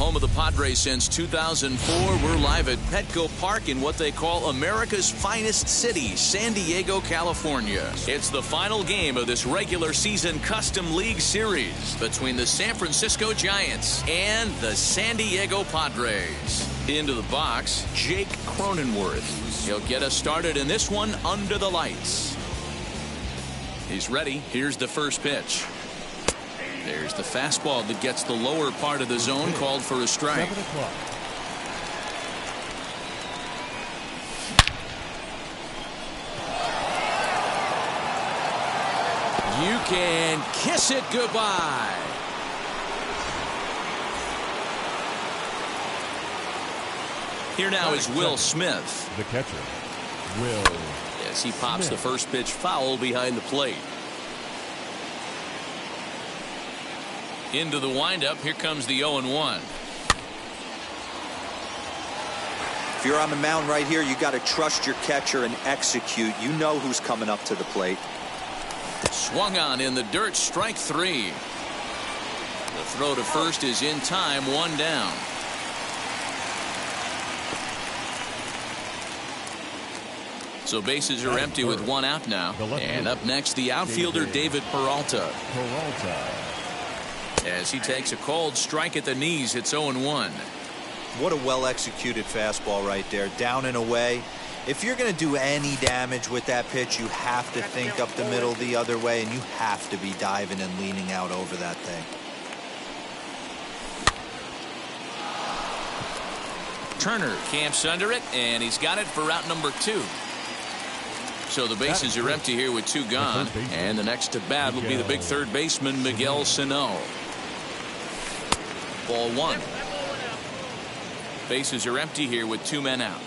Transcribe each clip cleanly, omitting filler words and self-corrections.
home of the Padres since 2004. We're live at Petco Park in what they call America's finest city, San Diego, California. It's the final game of this regular season Custom League Series between the San Francisco Giants and the San Diego Padres. Into the box, Jake Cronenworth. He'll get us started in this one under the lights. He's ready. Here's the first pitch. There's the fastball that gets the lower part of the zone, called for a strike. 7 o'clock. You can kiss it goodbye. Here now is Will Smith. The catcher, Will. Yes, he pops the first pitch foul behind the plate. Into the windup. Here comes the 0-1. If you're on the mound right here, you got to trust your catcher and execute. You know who's coming up to the plate. Swung on in the dirt, strike 3. The throw to first is in time, 1 down. So bases are empty with 1 out now. And up next, the outfielder David Peralta. As he takes a cold strike at the knees, it's 0-1. What a well-executed fastball right there, down and away. If you're going to do any damage with that pitch, you have to think up the middle the other way, and you have to be diving and leaning out over that thing. Turner camps under it, and he's got it for out number 2. So the bases are empty here with 2 gone, and the next to bat will be the big third baseman, Miguel Sano. Ball 1. Bases are empty here with 2 men out.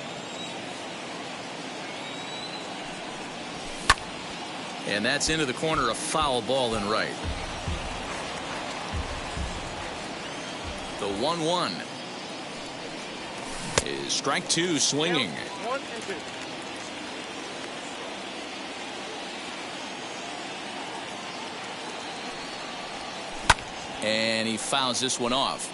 And that's into the corner, a foul ball in right. The 1-1 is strike 2, swinging. 1 and 2. And he fouls this one off.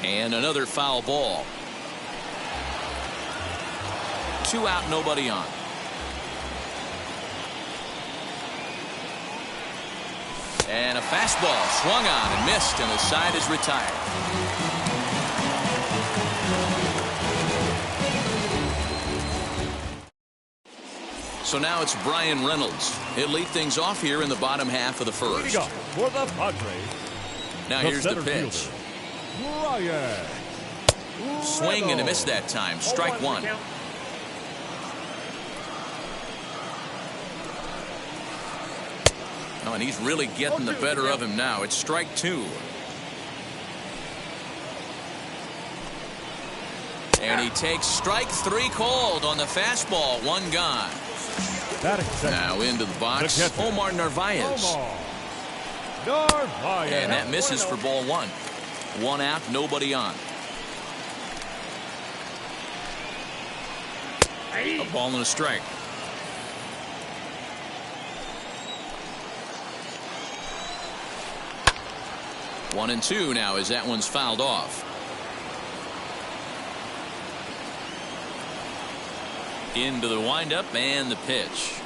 And another foul ball. 2 out, nobody on. And a fastball swung on and missed, and the side is retired. So now it's Brian Reynolds. He'll lead things off here in the bottom half of the first. For the Padres. Now here's the pitch. Brian. Swing and a miss that time. Strike 1. Oh, and he's really getting the better of him now. It's strike 2. And he takes strike 3 called on the fastball. 1 gone. Now into the box, Omar Narvaez. And that misses for ball 1. 1 out, nobody on. A ball and a strike. One and 2 now as that one's fouled off. Into the windup and the pitch.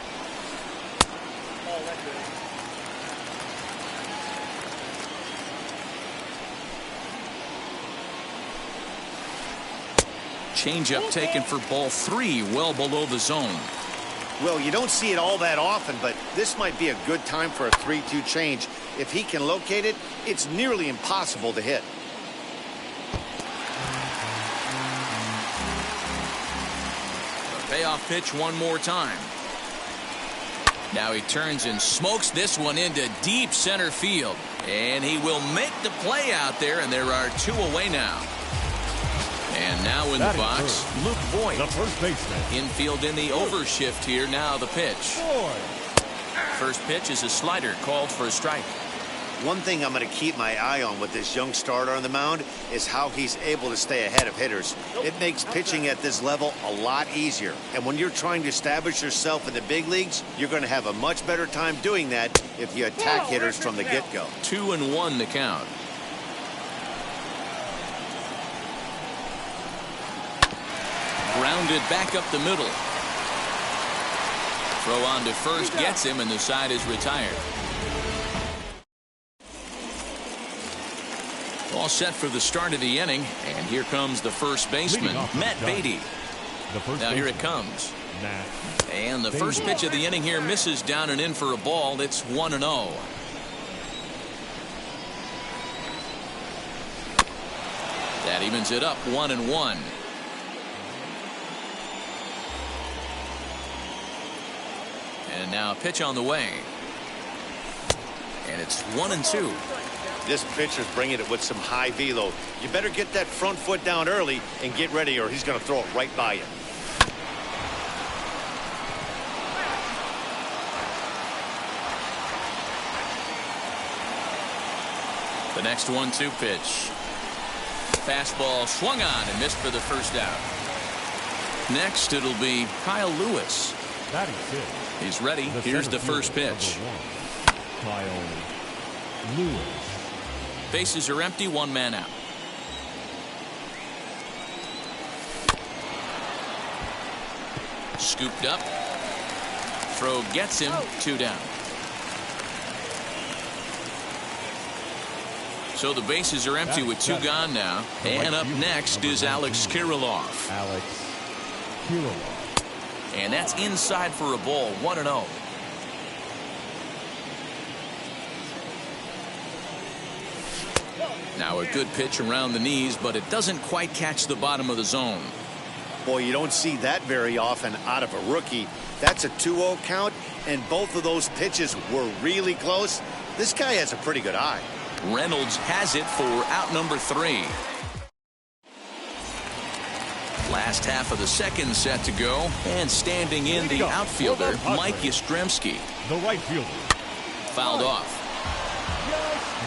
Changeup taken for ball 3, well below the zone. Well, you don't see it all that often, but this might be a good time for a 3-2 change. If he can locate it, it's nearly impossible to hit. Payoff pitch one more time. Now he turns and smokes this one into deep center field. And he will make the play out there, and there are 2 away now. And now in the box, Luke Voigt. The first baseman. Infield in the overshift here. Now the pitch. First pitch is a slider called for a strike. One thing I'm going to keep my eye on with this young starter on the mound is how he's able to stay ahead of hitters. It makes pitching at this level a lot easier. And when you're trying to establish yourself in the big leagues, you're going to have a much better time doing that if you attack hitters from the get-go. 2-1 the count. Grounded back up the middle. Throw on to first gets him, and the side is retired. All set for the start of the inning, and here comes the first baseman, Matt Beatty. Now here it comes. And the first pitch of the inning here misses down and in for a ball. It's 1-0. That evens it up 1-1. And now a pitch on the way. And it's 1-2. This pitcher's bringing it with some high velo. You better get that front foot down early and get ready, or he's going to throw it right by you. The next 1-2 pitch. Fastball swung on and missed for the first out. Next, it'll be Kyle Lewis. He's ready. Here's the first pitch. Kyle Lewis. Bases are empty, one man out. Scooped up. Throw gets him, 2 down. So the bases are empty with 2 gone now. And up next is Alex Kirilloff. And that's inside for a ball, 1-0. Now a good pitch around the knees, but it doesn't quite catch the bottom of the zone. Boy, you don't see that very often out of a rookie. That's a 2-0 count, and both of those pitches were really close. This guy has a pretty good eye. Reynolds has it for out number 3. Last half of the second set to go, and standing in the outfielder, Mike Yastrzemski. The right fielder. Fouled off.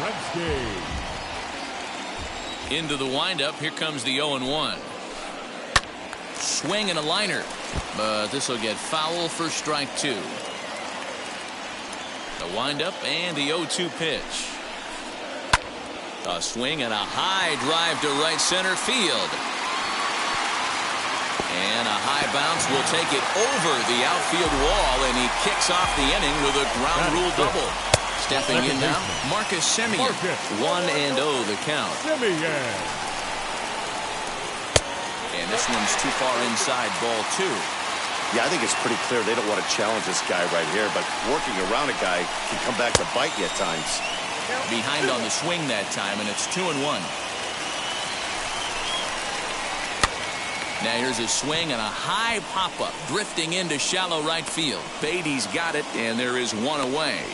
Yastrzemski. Into the windup. Here comes the 0-1. Swing and a liner, but this will get foul for strike 2. The windup and the 0-2 pitch. A swing and a high drive to right center field. And a high bounce will take it over the outfield wall, and he kicks off the inning with a ground rule double. Stepping in now, Marcus Semien. 1-0 the count. And this one's too far inside, ball 2. Yeah, I think it's pretty clear they don't want to challenge this guy right here, but working around a guy can come back to bite you at times. Behind on the swing that time, and it's 2-1. Now here's a swing and a high pop-up drifting into shallow right field. Beatty's got it, and there is one away.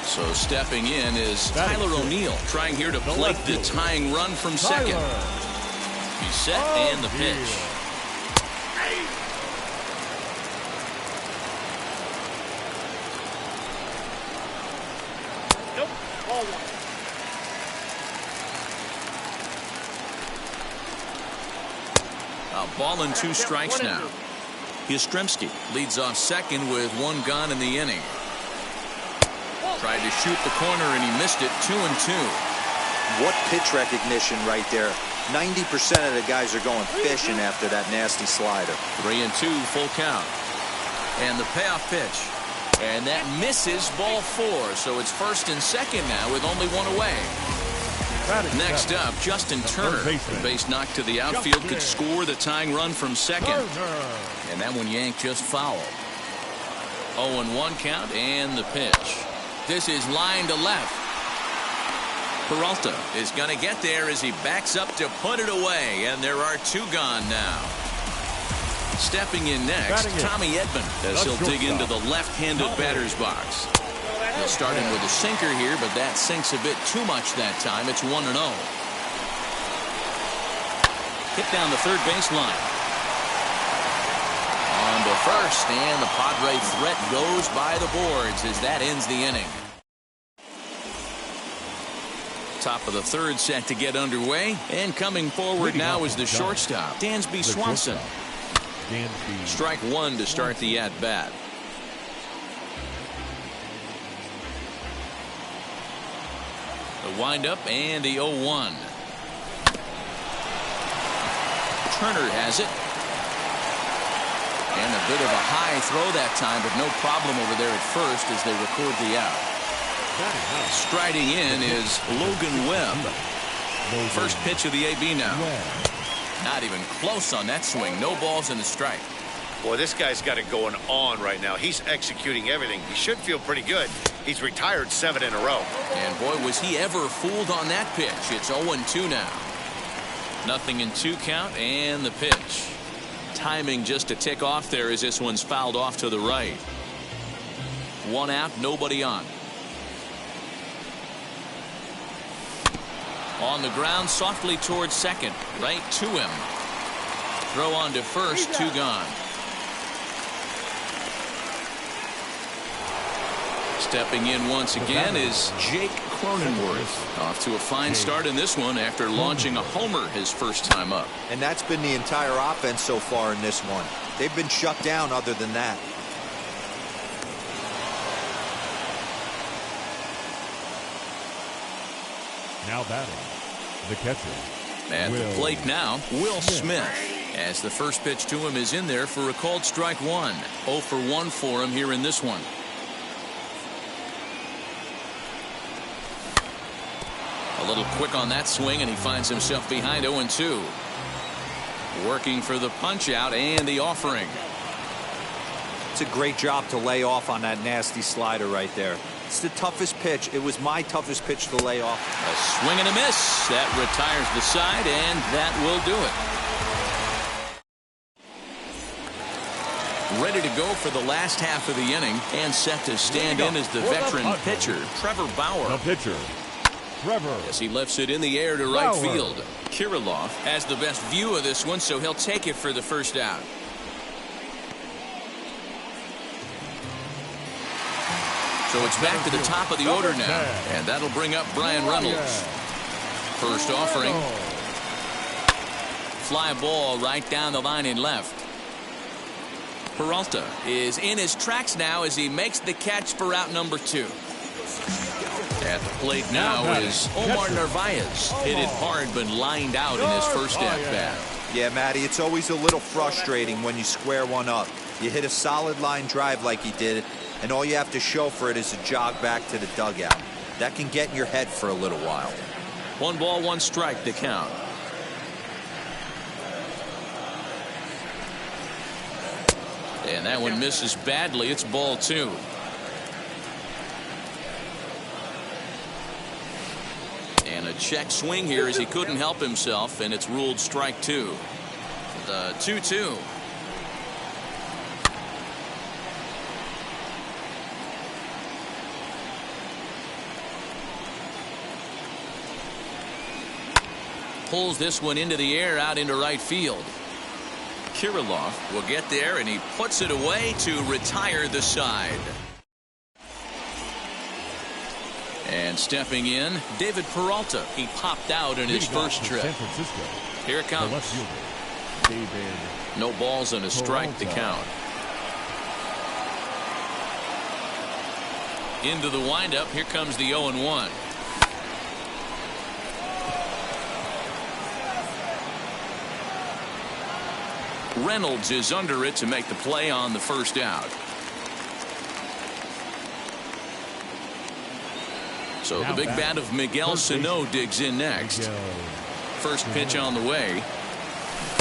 So stepping in is Tyler O'Neill, trying here to plate the tying run from second. He's set, and the pitch. Nope, ball 1. A ball and 2 strikes now. Yastrzemski leads off second with 1 gone in the inning. Tried to shoot the corner and he missed it. 2-2. What pitch recognition right there. 90% of the guys are going fishing after that nasty slider. 3-2 full count. And the payoff pitch. And that misses, ball 4. So it's first and second now with only 1 away. Next up, Justin Turner. The base knock to the outfield could score the tying run from second. And that one yanked just foul. 0-1 count and the pitch. This is line to left. Peralta is going to get there as he backs up to put it away. And there are 2 gone now. Stepping in next, Tommy Edman, as he'll dig into the left-handed batter's box. He'll start in with a sinker here, but that sinks a bit too much that time. It's 1-0. Hit down the third baseline. On to the first, and the Padre threat goes by the boards as that ends the inning. Top of the third set to get underway, and coming forward now is the shortstop, Dansby Swanson. Strike one to start the at-bat. The windup and the 0-1. Turner has it. And a bit of a high throw that time, but no problem over there at first as they record the out. Striding in is Logan Webb. First pitch of the AB now. Not even close on that swing. No balls in the strike. Boy, this guy's got it going on right now. He's executing everything. He should feel pretty good. He's retired 7 in a row. And boy, was he ever fooled on that pitch. It's 0-2 now. Nothing in 2 count, and the pitch. Timing just to tick off there as this one's fouled off to the right. 1 out, nobody on. On the ground, softly towards second. Right to him. Throw on to first, 2 gone. Stepping in once again is Jake Cronenworth. Off to a fine start in this one after launching a homer his first time up. And that's been the entire offense so far in this one. They've been shut down other than that. Now batting, the catcher. At the plate now, Will Smith. As the first pitch to him is in there for a called strike 1. 0 for 1 for him here in this one. A little quick on that swing, and he finds himself behind 0-2. Working for the punch out and the offering. It's a great job to lay off on that nasty slider right there. It's the toughest pitch. It was my toughest pitch to lay off. A swing and a miss. That retires the side, and that will do it. Ready to go for the last half of the inning, and set to stand in as the veteran pitcher, Trevor Bauer. The pitcher, Trevor. As he lifts it in the air to right field. Kirilloff has the best view of this one, so he'll take it for the first out. So it's back to the top of the order now, and that'll bring up Brian Reynolds. First offering. Fly ball right down the line in left. Peralta is in his tracks now as he makes the catch for out number 2. At the plate now is Omar Narvaez. Hit it hard but lined out in his first at-bat. Yeah, Matty, it's always a little frustrating when you square one up. You hit a solid line drive like he did, and all you have to show for it is a jog back to the dugout. That can get in your head for a little while. 1 ball, 1 strike to count. And that one misses badly. It's ball 2. And a check swing here as he couldn't help himself, and it's ruled strike 2. The 2-2. Pulls this one into the air out into right field. Kirilloff will get there, and he puts it away to retire the side. And stepping in, David Peralta. He popped out in his first trip. San Francisco. Here it comes. The left fielder, David. No balls and a strike to count. Into the windup. Here comes the 0-1. Reynolds is under it to make the play on the first out. So the big bat of Miguel Sano digs in next. First pitch on the way.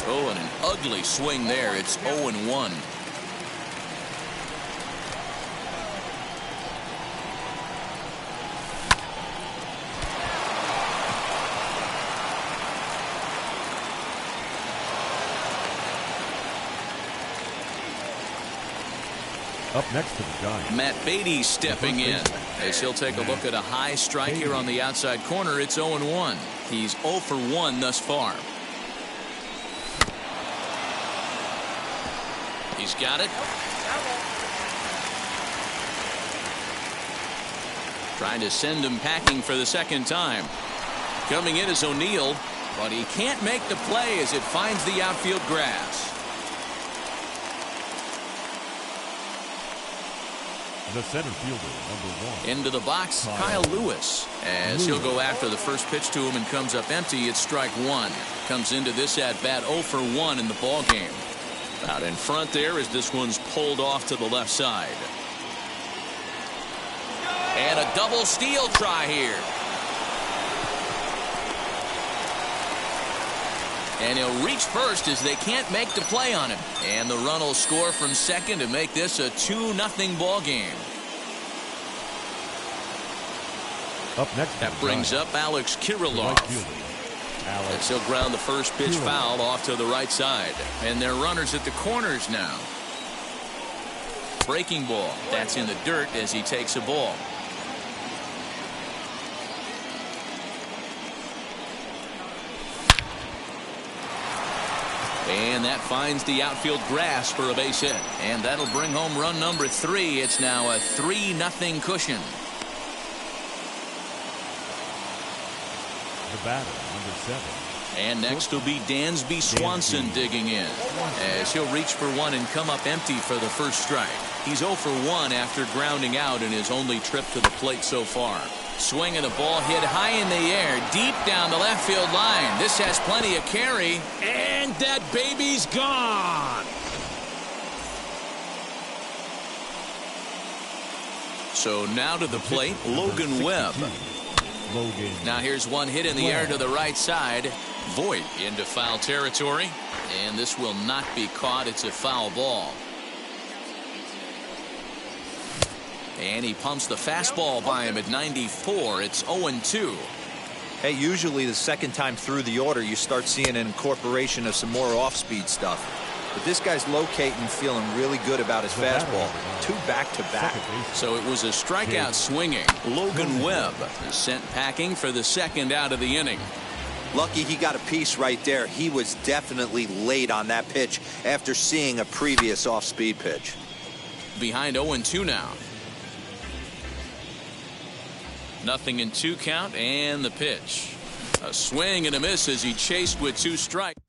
Oh, and an ugly swing there. It's 0-1. Up next to the Giants, Matt Beatty stepping in as he'll take a look at a high strike here on the outside corner. It's 0-1. He's 0 for 1 thus far. He's got it. Trying to send him packing for the second time. Coming in is O'Neill, but he can't make the play as it finds the outfield grass. The center fielder, #1. Into the box, Kyle Lewis. As he'll go after the first pitch to him and comes up empty, it's strike one. Comes into this at-bat 0 for 1 in the ball game. Out in front there as this one's pulled off to the left side. And a double steal try here. And he'll reach first as they can't make the play on him. And the run will score from second to make this a 2-0 ball game. Up next, that brings up Alex Kirilloff. As he'll ground the first pitch foul off to the right side. And they're runners at the corners now. Breaking ball. That's in the dirt as he takes a ball. And that finds the outfield grass for a base hit. And that'll bring home run number 3. It's now a 3-0 cushion. The batter, #7. And next will be Dansby Swanson digging in. As he'll reach for one and come up empty for the first strike. He's 0 for 1 after grounding out in his only trip to the plate so far. Swinging a ball hit high in the air, deep down the left field line. This has plenty of carry. And that baby's gone. So now to the plate, Logan Webb. Now here's one hit in the air to the right side. Voit into foul territory. And this will not be caught. It's a foul ball. And he pumps the fastball by him at 94. It's 0-2. Hey, usually the second time through the order you start seeing an incorporation of some more off-speed stuff. But this guy's locating, feeling really good about his fastball. 2 back-to-back. So it was a strikeout swinging. Logan Webb is sent packing for the second out of the inning. Lucky he got a piece right there. He was definitely late on that pitch after seeing a previous off-speed pitch. Behind 0-2 now. 0-2 count and the pitch. A swing and a miss as he chased with 2 strikes.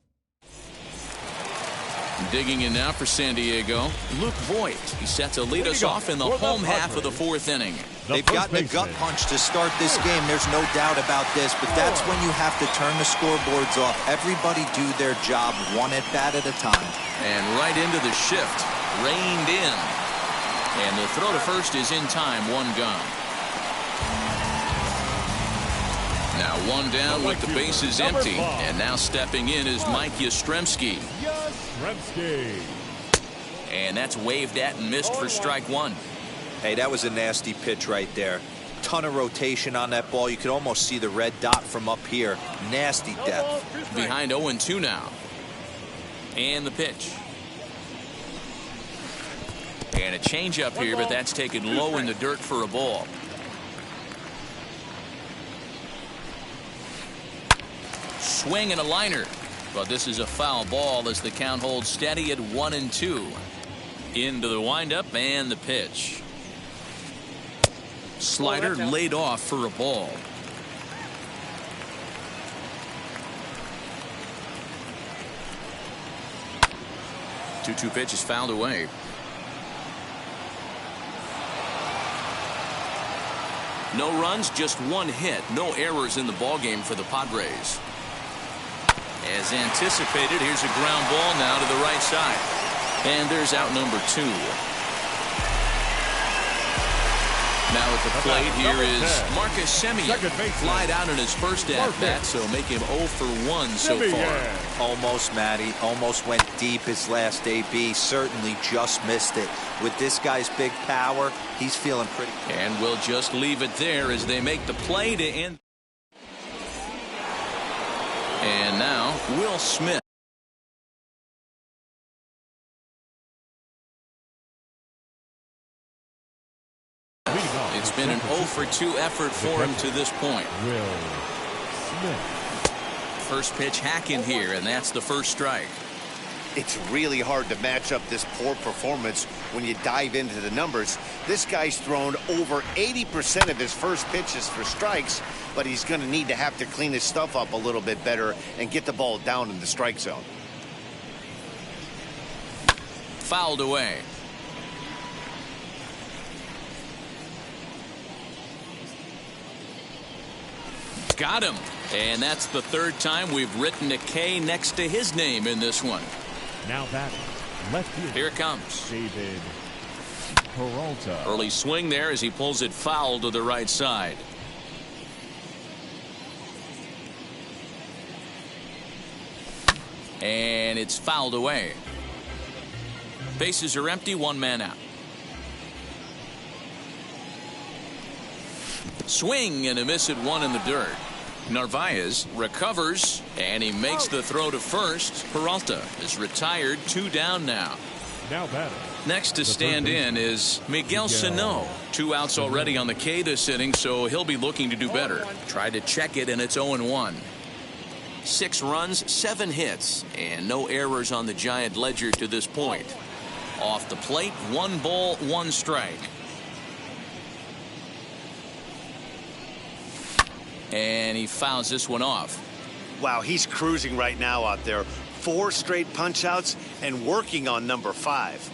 Digging in now for San Diego, Luke Voit. He's set to lead us off in the home half of the 4th inning. They've gotten a gut punch to start this game. There's no doubt about this, but that's when you have to turn the scoreboards off. Everybody do their job 1 at-bat at a time. And right into the shift. Reined in. And the throw to first is in time. 1 gone. Now 1 down with the bases empty. And now stepping in is Mike Yastrzemski. And that's waved at and missed for strike 1. Hey, that was a nasty pitch right there. Ton of rotation on that ball. You could almost see the red dot from up here. Nasty depth. Behind 0-2 now. And the pitch. And a changeup here, but that's taken low in the dirt for a ball. Swing and a liner. But this is a foul ball as the count holds steady at 1-2. Into the windup and the pitch. Slider laid off for a ball. Two pitch is fouled away. No runs, just 1 hit. No errors in the ballgame for the Padres. As anticipated, here's a ground ball now to the right side. And there's out number 2. Now at the plate here is Marcus Semien. Flied out in his first at-bat, so make him 0 for 1 so far. Almost, Matty. Almost went deep his last AB. Certainly just missed it. With this guy's big power, he's feeling pretty. And we'll just leave it there as they make the play to end. And now, Will Smith. It's been an 0 for 2 effort for him to this point. Will Smith. First pitch hack in here, and that's the first strike. It's really hard to match up this poor performance when you dive into the numbers. This guy's thrown over 80% of his first pitches for strikes, but he's going to need to have to clean his stuff up a little bit better and get the ball down in the strike zone. Fouled away. Got him. And that's the third time we've written a K next to his name in this one. Now batting, left field. Here it comes. David Peralta. Early swing there as he pulls it foul to the right side. And it's fouled away. Bases are empty, one man out. Swing and a miss at one in the dirt. Narvaez recovers and he makes the throw to first. Peralta is retired, 2 down now. Now batting. Next to stand in is Miguel Sano. 2 outs already on the K this inning, so he'll be looking to do better. Tried to check it and it's 0-1. 6 runs, 7 hits, and no errors on the Giant ledger to this point. Off the plate, 1 ball, 1 strike. And he fouls this one off. Wow, he's cruising right now out there. 4 straight punch outs and working on number 5.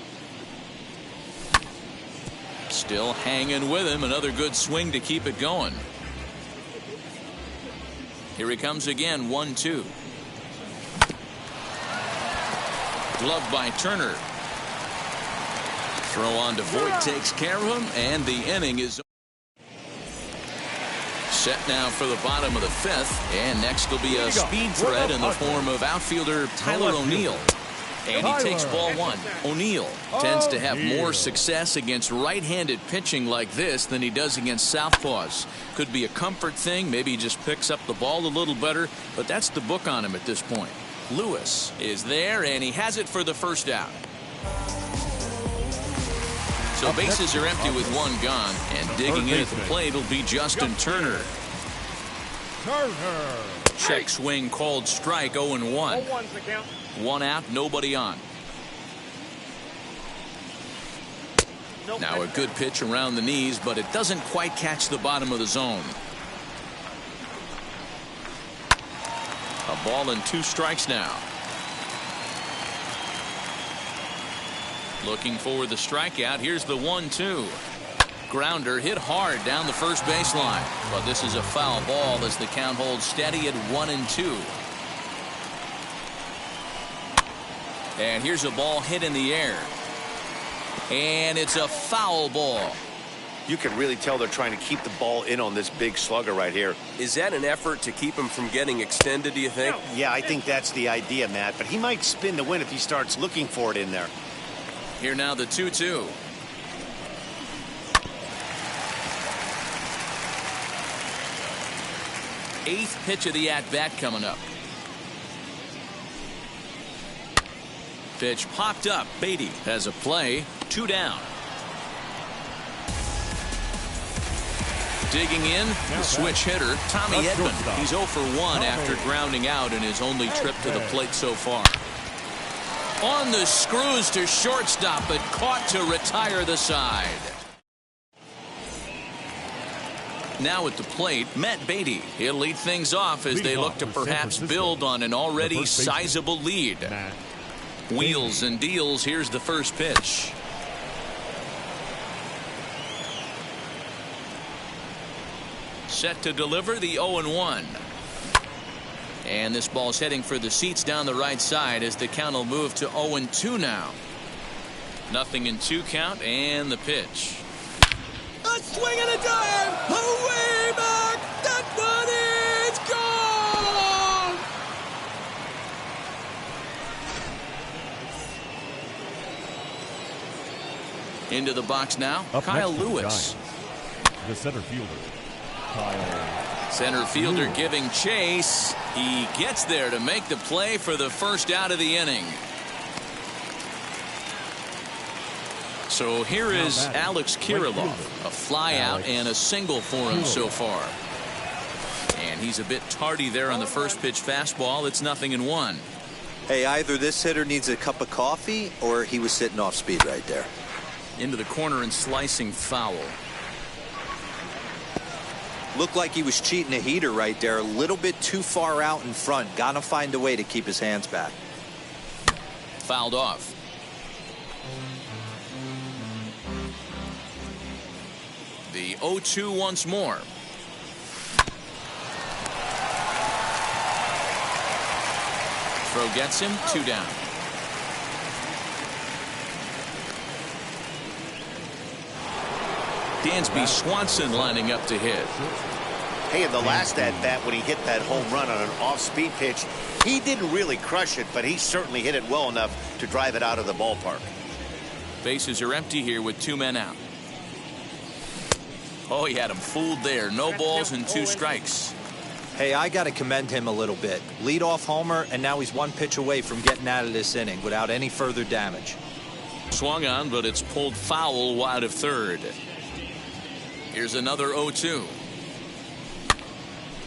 Still hanging with him. Another good swing to keep it going. Here he comes again, 1-2. Gloved by Turner. Throw on to Voit takes care of him, and the inning is set now for the bottom of the 5th, and next will be a speed threat in the form of outfielder Tyler O'Neill. And he takes ball 1. O'Neill tends to have more success against right-handed pitching like this than he does against southpaws. Could be a comfort thing. Maybe he just picks up the ball a little better, but that's the book on him at this point. Lewis is there, and he has it for the first out. So bases are empty with 1 gone, and digging in at the plate will be Justin Turner. Check swing called strike, 0-1. 1 out, nobody on. Now a good pitch around the knees, but it doesn't quite catch the bottom of the zone. A ball and 2 strikes now. Looking for the strikeout. Here's the 1-2. Grounder hit hard down the first baseline, but this is a foul ball as the count holds steady at 1-2. And here's a ball hit in the air, and it's a foul ball. You can really tell they're trying to keep the ball in on this big slugger right here. Is that an effort to keep him from getting extended, do you think? Yeah, I think that's the idea, Matt, but he might spin to win if he starts looking for it in there. Here now the 2-2. Eighth pitch of the at-bat coming up. Pitch popped up. Beatty has a play. 2 down. Digging in, the switch hitter, Tommy Edman. He's 0 for 1 after grounding out in his only trip to the plate so far. On the screws to shortstop, but caught to retire the side. Now at the plate, Matt Beatty. He'll lead things off as they look to perhaps build on an already sizable lead. Wheels and deals. Here's the first pitch. Set to deliver the 0-1. And this ball's heading for the seats down the right side as the count will move to 0-2 now. 0-2 count, and the pitch. A swing and a dive! Away back! That one is gone! Into the box now, Kyle Lewis. The center fielder, Kyle. Center fielder giving chase. He gets there to make the play for the first out of the inning. So here is Alex Kirilloff, a fly out and a single for him so far. And he's a bit tardy there on the first pitch fastball. It's 0-1. Hey, either this hitter needs a cup of coffee or he was sitting off speed right there. Into the corner and slicing foul. Looked like he was cheating a heater right there. A little bit too far out in front. Gotta find a way to keep his hands back. Fouled off. The 0-2 once more. Throw gets him, 2 down. Dansby Swanson lining up to hit. Hey, in the last at-bat when he hit that home run on an off-speed pitch, he didn't really crush it, but he certainly hit it well enough to drive it out of the ballpark. Bases are empty here with 2 men out. Oh, he had him fooled there. No balls and 2 strikes. Hey, I got to commend him a little bit. Leadoff homer, and now he's 1 pitch away from getting out of this inning without any further damage. Swung on, but it's pulled foul wide of third. Here's another 0-2.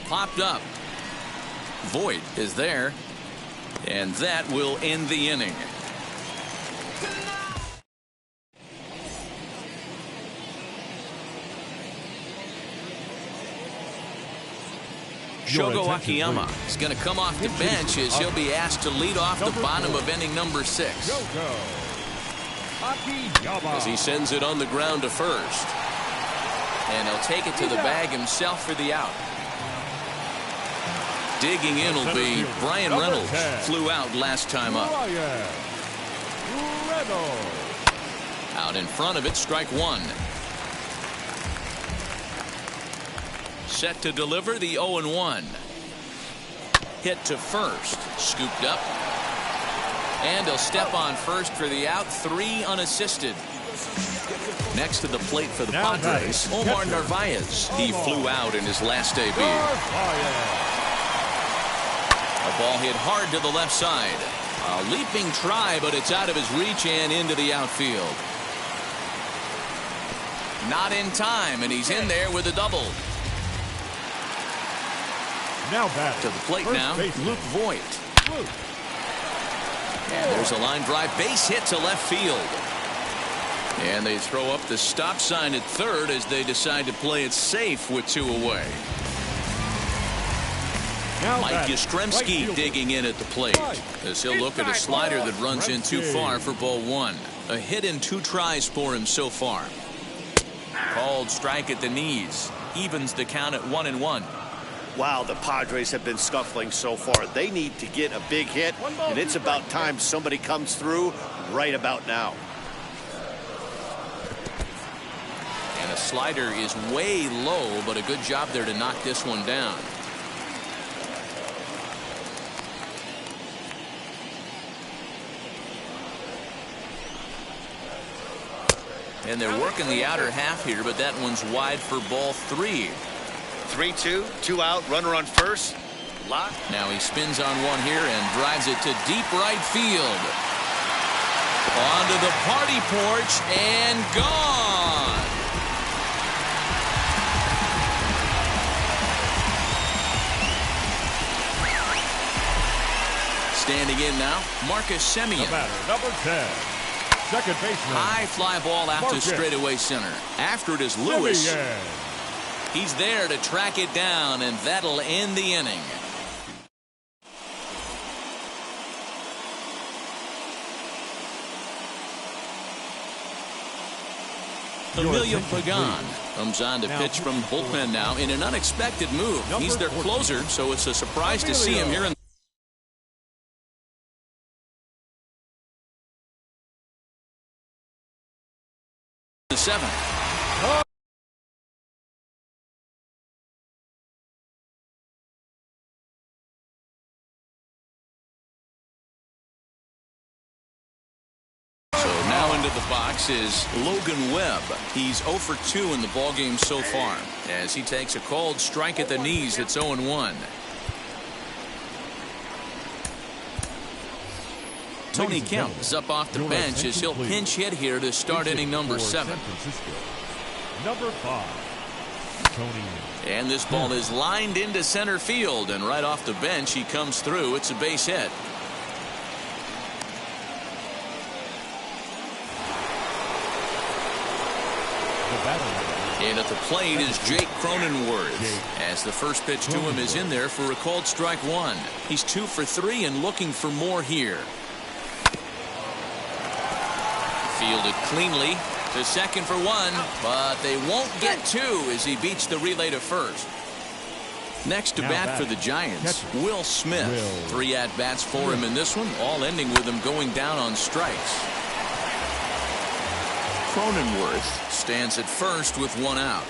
Popped up. Voit is there, and that will end the inning. Shogo Akiyama is going to come off the bench as he'll be asked to lead off the bottom of inning number 6. As he sends it on the ground to first. And he'll take it to the bag himself for the out. Digging in will be Brian Reynolds. Flew out last time up. Out in front of it, strike 1. Set to deliver the 0-1. Hit to first. Scooped up. And he'll step on first for the out. 3 unassisted. Next to the plate for the Padres, Omar Narvaez. He flew out in his last debut. A ball hit hard to the left side. A leaping try, but it's out of his reach and into the outfield. Not in time, and he's in there with a double. Now back to the plate now, Luke Voit. And there's a line drive base hit to left field. And they throw up the stop sign at third as they decide to play it safe with 2 away. Now Mike Yastrzemski digging in at the plate as he'll look at a slider that runs in too far for ball 1. A hit in 2 tries for him so far. Called strike at the knees. Evens the count at 1-1. Wow, the Padres have been scuffling so far. They need to get a big hit, and it's about time somebody comes through right about now. And a slider is way low, but a good job there to knock this one down. And they're working the outer half here, but that one's wide for ball 3. 3-2, 2 out, runner on first. Now he spins on one here and drives it to deep right field. Onto the party porch and gone. Standing in now, Marcus Semien. The batter, number 10, second baseman. High fly ball out to straightaway center. After it is Lewis. He's there to track it down, and that'll end the inning. Emilio Pagan comes on to pitch from the bullpen now in an unexpected move. He's their closer, so it's a surprise to see him here in the 7th. The box is Logan Webb. He's 0 for 2 in the ballgame so far as he takes a called strike at the knees. It's 0-1. Tony Kemp is up off the bench as he'll pinch hit here to start inning number 7. Number 5, Tony. And this ball is lined into center field, and right off the bench he comes through. It's a base hit. The batter. And at the plate is Jake Cronenworth, as the first pitch to him is in there for a called strike one. He's 2 for 3 and looking for more here. Fielded cleanly to second for 1, but they won't get 2 as he beats the relay to first. Next to bat for the Giants, Will Smith. 3 at-bats for him in this one, all ending with him going down on strikes. Cronenworth stands at first with 1 out.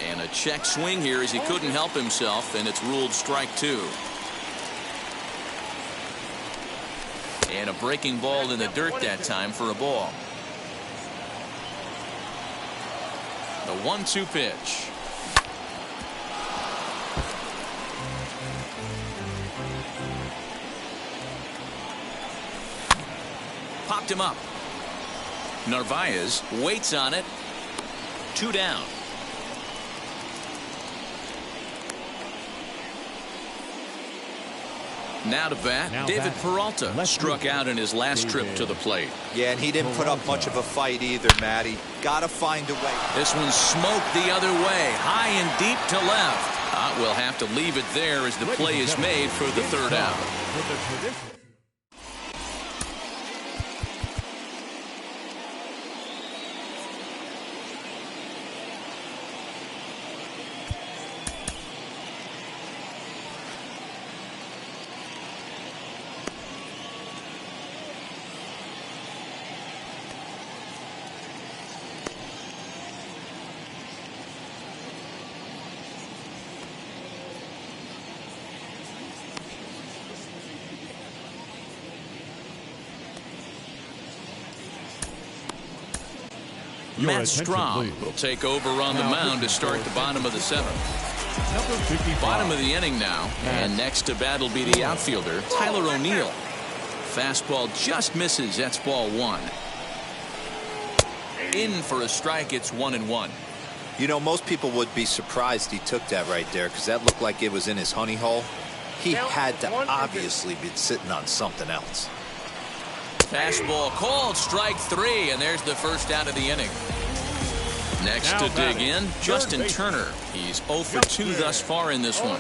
And a check swing here as he couldn't help himself, and it's ruled strike 2. And a breaking ball in the dirt that time for a ball. The 1-2 pitch. Popped him up. Narvaez waits on it. 2 down. Now to bat, David Peralta struck out in his last trip to the plate. Yeah, and he didn't put up much of a fight either, Matty. Gotta find a way. This one smoked the other way, high and deep to left. We'll have to leave it there as the play is made for the 3rd out. Matt Strahm will take over on the mound to start the bottom of the 7th. Bottom of the inning now, and next to bat will be the outfielder, Tyler O'Neill. Fastball just misses. That's ball 1. In for a strike. It's 1-1. You know, most people would be surprised he took that right there because that looked like it was in his honey hole. He had to obviously be sitting on something else. Fastball called, strike 3, and there's the first out of the inning. Next to dig in, Justin Turner. He's 0 for 2 thus far in this one.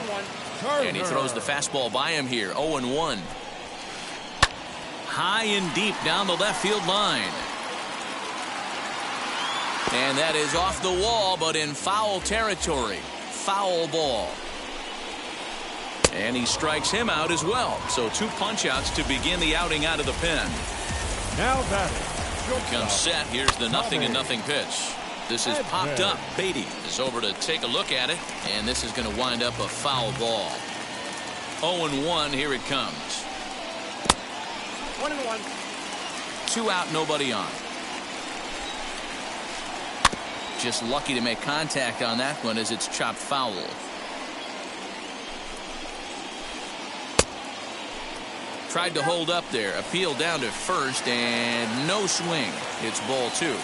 And he throws the fastball by him here, 0-1. High and deep down the left field line. And that is off the wall, but in foul territory. Foul ball. And he strikes him out as well. So 2 punch-outs to begin the outing out of the pen. Now batting. Comes set. Here's the 0-0 pitch. This is popped up. Beatty is over to take a look at it. And this is going to wind up a foul ball. 0-1. Here it comes. 1-1. 2 out, nobody on. Just lucky to make contact on that one as it's chopped foul. Tried to hold up there. Appeal down to first and no swing. It's ball 2.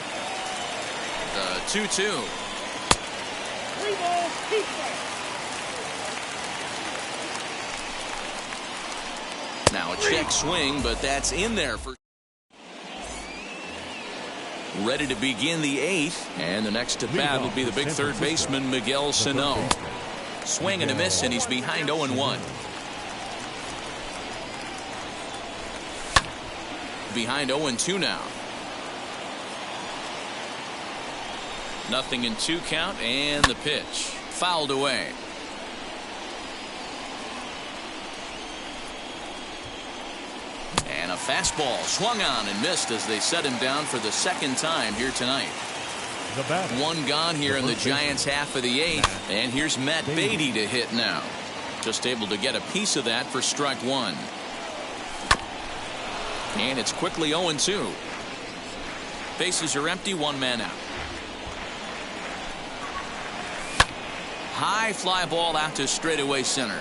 The 2-2. 3 balls, keep that. Now a check swing, but that's in there for. Ready to begin the 8th, and the next to bat will be the big third baseman Miguel Sano. Swing and a miss, and he's behind 0-1. Behind 0-2 now. 0-2 count, and the pitch fouled away. And a fastball swung on and missed as they set him down for the 2nd time here tonight. 1 gone here in the Giants' half of the 8th, and here's Matt Beatty to hit now. Just able to get a piece of that for strike 1. And it's quickly 0-2. Bases are empty, 1 man out. High fly ball out to straightaway center.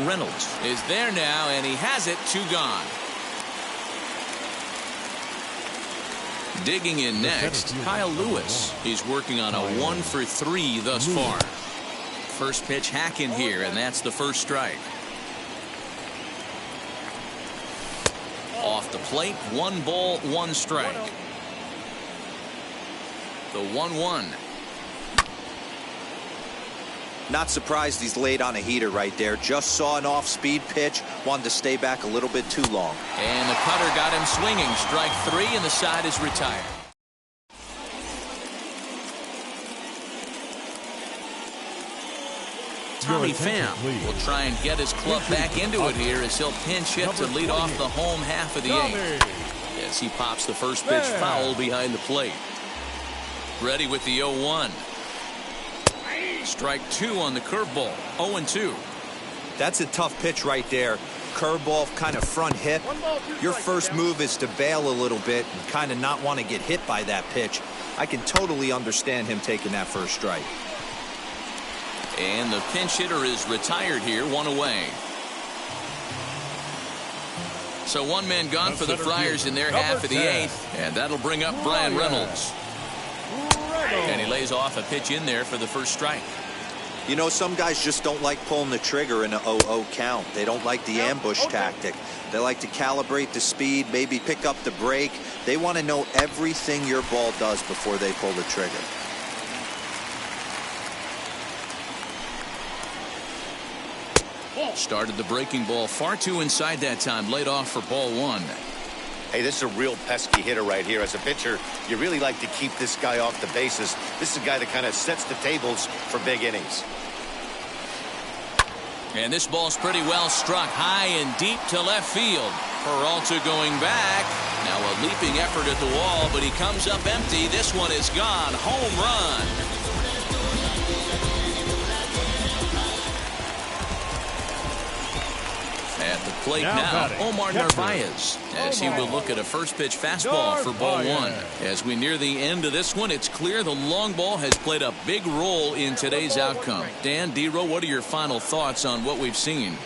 Reynolds is there now, and he has it. 2 gone. Digging in next, Kyle Lewis. He's working on a 1 for 3 thus far. First pitch hacking here, and that's the first strike. Off the plate, 1 ball, 1 strike. The 1-1. Not surprised he's laid on a heater right there. Just saw an off-speed pitch. Wanted to stay back a little bit too long. And the cutter got him swinging. Strike 3, and the side is retired. Tommy Pham will try and get his club back into it here as he'll pinch hit to lead off the home half of the 8th. As he pops the first pitch foul behind the plate. Ready with the 0-1. Strike 2 on the curveball. 0-2. That's a tough pitch right there. Curveball, kind of front hip. Your first move is to bail a little bit and kind of not want to get hit by that pitch. I can totally understand him taking that first strike. And the pinch hitter is retired here, 1 away. So 1 man gone for the Friars in their half of the 8th. And that'll bring up Bryan Reynolds. And he lays off a pitch in there for the first strike. You know, some guys just don't like pulling the trigger in a 0-0 count. They don't like the ambush tactic. They like to calibrate the speed, maybe pick up the brake. They want to know everything your ball does before they pull the trigger. Started the breaking ball far too inside that time. Laid off for ball 1. Hey, this is a real pesky hitter right here. As a pitcher, you really like to keep this guy off the bases. This is a guy that kind of sets the tables for big innings. And this ball's pretty well struck high and deep to left field. Peralta going back. Now a leaping effort at the wall, but he comes up empty. This one is gone. Home run. At the plate now Omar Narvaez, as he will look at a first pitch fastball for ball 1. As we near the end of this one, it's clear the long ball has played a big role in today's outcome. Dan, D-Row, what are your final thoughts on what we've seen?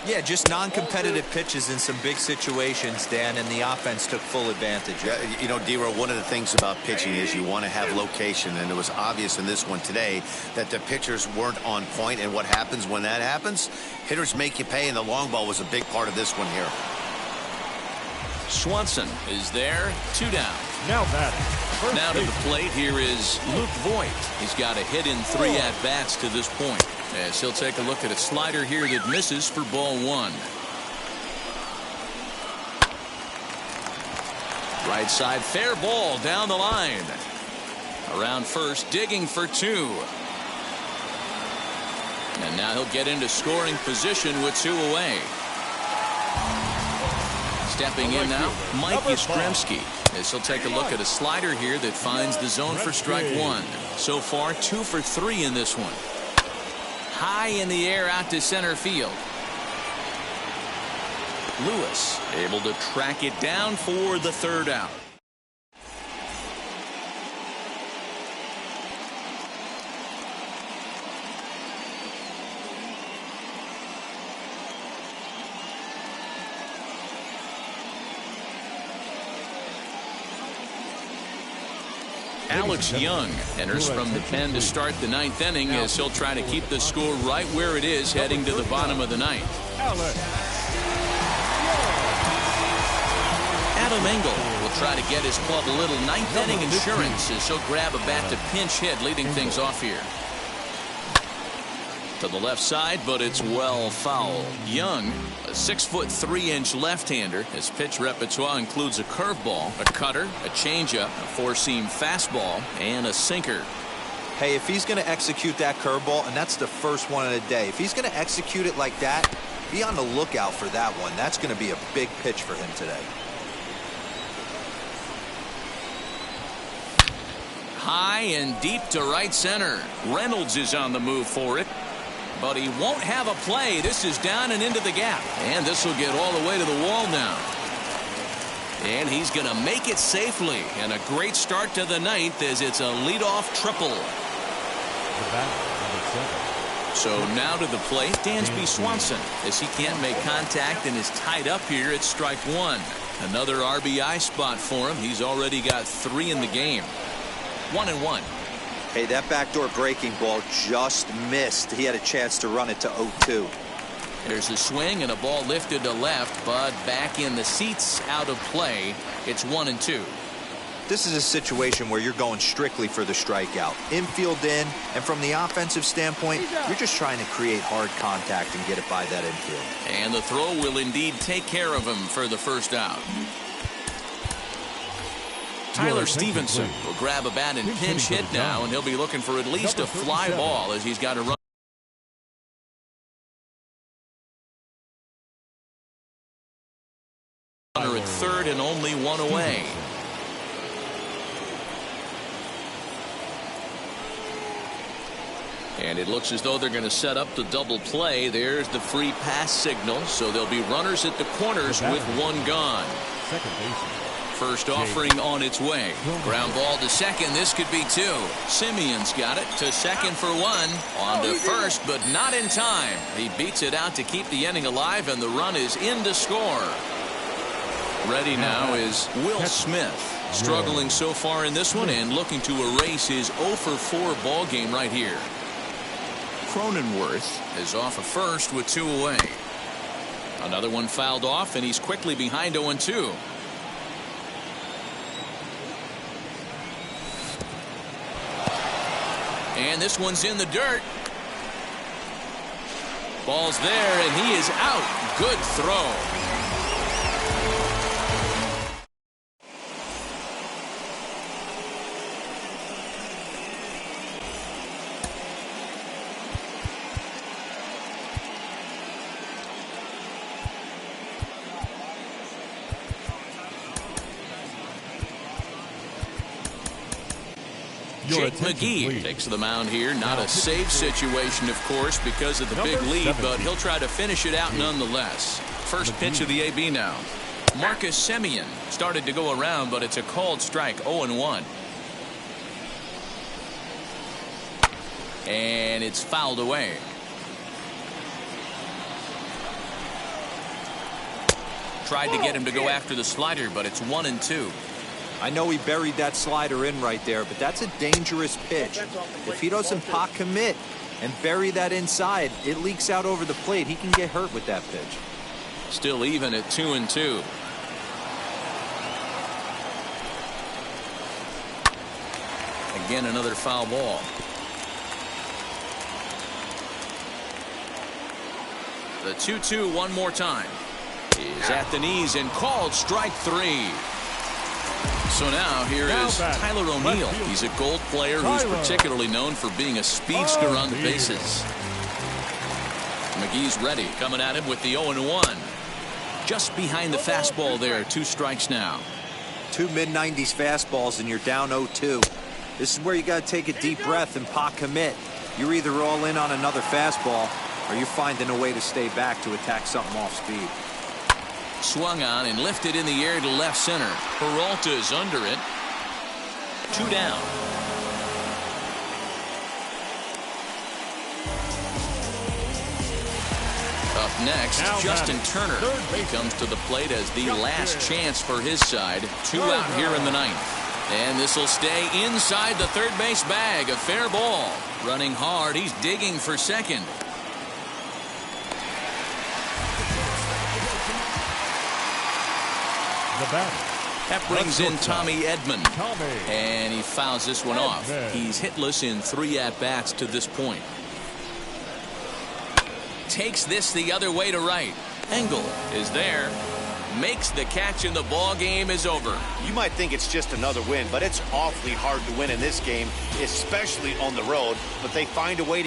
Yeah, just non-competitive pitches in some big situations, Dan, and the offense took full advantage. Yeah, you know, D-Row, one of the things about pitching is you want to have location, and it was obvious in this one today that the pitchers weren't on point, and what happens when that happens? Hitters make you pay, and the long ball was a big part of this one here. Swanson is there, 2 down. Now batting. Now to the plate, here is Luke Voit. He's got a hit in 3 at-bats to this point. As he'll take a look at a slider here that misses for ball 1. Right side, fair ball down the line. Around first, digging for 2. And now he'll get into scoring position with 2 away. Stepping in now, Mike Yastrzemski, as he'll take a look at a slider here that finds the zone for strike 1. So far, 2 for 3 in this one. High in the air out to center field. Lewis able to track it down for the 3rd out. Alex Young enters from the pen to start the 9th inning as he'll try to keep the score right where it is heading to the bottom of the 9th. Adam Engel will try to get his club a little 9th inning insurance as he'll grab a bat to pinch hit, leading things off here. To the left side, but it's well foul. Young, a 6'3" left-hander. His pitch repertoire includes a curveball, a cutter, a changeup, a 4-seam fastball, and a sinker. Hey, if he's going to execute that curveball, and that's the first one of the day, if he's going to execute it like that, be on the lookout for that one. That's going to be a big pitch for him today. High and deep to right center. Reynolds is on the move for it. But he won't have a play. This is down and into the gap. And this will get all the way to the wall now. And he's going to make it safely. And a great start to the 9th as it's a leadoff triple. So now to the plate, Dansby Swanson, as he can't make contact and is tied up here at strike 1. Another RBI spot for him. He's already got 3 in the game. 1-1. Hey, that backdoor breaking ball just missed. He had a chance to run it to 0-2. There's a swing and a ball lifted to left, but back in the seats, out of play. It's 1-2. This is a situation where you're going strictly for the strikeout. Infield in, and from the offensive standpoint, you're just trying to create hard contact and get it by that infield. And the throw will indeed take care of him for the first out. Tyler Stevenson will grab a bat and pinch hit now, and he'll be looking for at least a fly ball as he's got a run. Runner at third and only one away. And it looks as though they're going to set up the double play. There's the free pass signal, so there'll be runners at the corners with one gone. Second baseman. First offering on its way. Ground ball to second. This could be two. Simeon's got it to second for one. On to first, but not in time. He beats it out to keep the inning alive, and the run is in to score. Ready now is Will Smith. Struggling so far in this one and looking to erase his 0-for-4 ball game right here. Cronenworth is off of first with two away. Another one fouled off, and he's quickly behind 0-2. And this one's in the dirt. Ball's there, and he is out. Good throw. Jake McGee takes the mound here. Not a safe situation, of course, because of the big lead, but he'll try to finish it out nonetheless. First pitch of the AB now. Marcus Semien started to go around, but it's a called strike. 0-1. And it's fouled away. Tried to get him to go after the slider, but it's 1-2. I know he buried that slider in right there, but that's a dangerous pitch. If he doesn't pot commit and bury that inside, it leaks out over the plate. He can get hurt with that pitch. Still even at 2-2. Again, another foul ball. The 2-2 one more time. Is at the knees and called strike three. So now here is Tyler O'Neill. He's a Gold player who's particularly known for being a speedster on the bases. McGee's ready, coming at him with the 0-1. Just behind the fastball there. 2 strikes now. 2 mid-90s fastballs and you're down 0-2. This is where you got to take a deep breath and pot commit. You're either all in on another fastball or you're finding a way to stay back to attack something off speed. Swung on and lifted in the air to left center. Peralta's under it. 2 down. Up next, Justin Turner. He comes to the plate as the last chance for his side. 2 out here in the 9th. And this will stay inside the third base bag. A fair ball. Running hard. He's digging for second. That brings in Tommy Edman. And he fouls this one off. He's hitless in 3 at-bats to this point. Takes this the other way to right. Engel is there. Makes the catch, and the ball game is over. You might think it's just another win, but it's awfully hard to win in this game, especially on the road. But they find a way to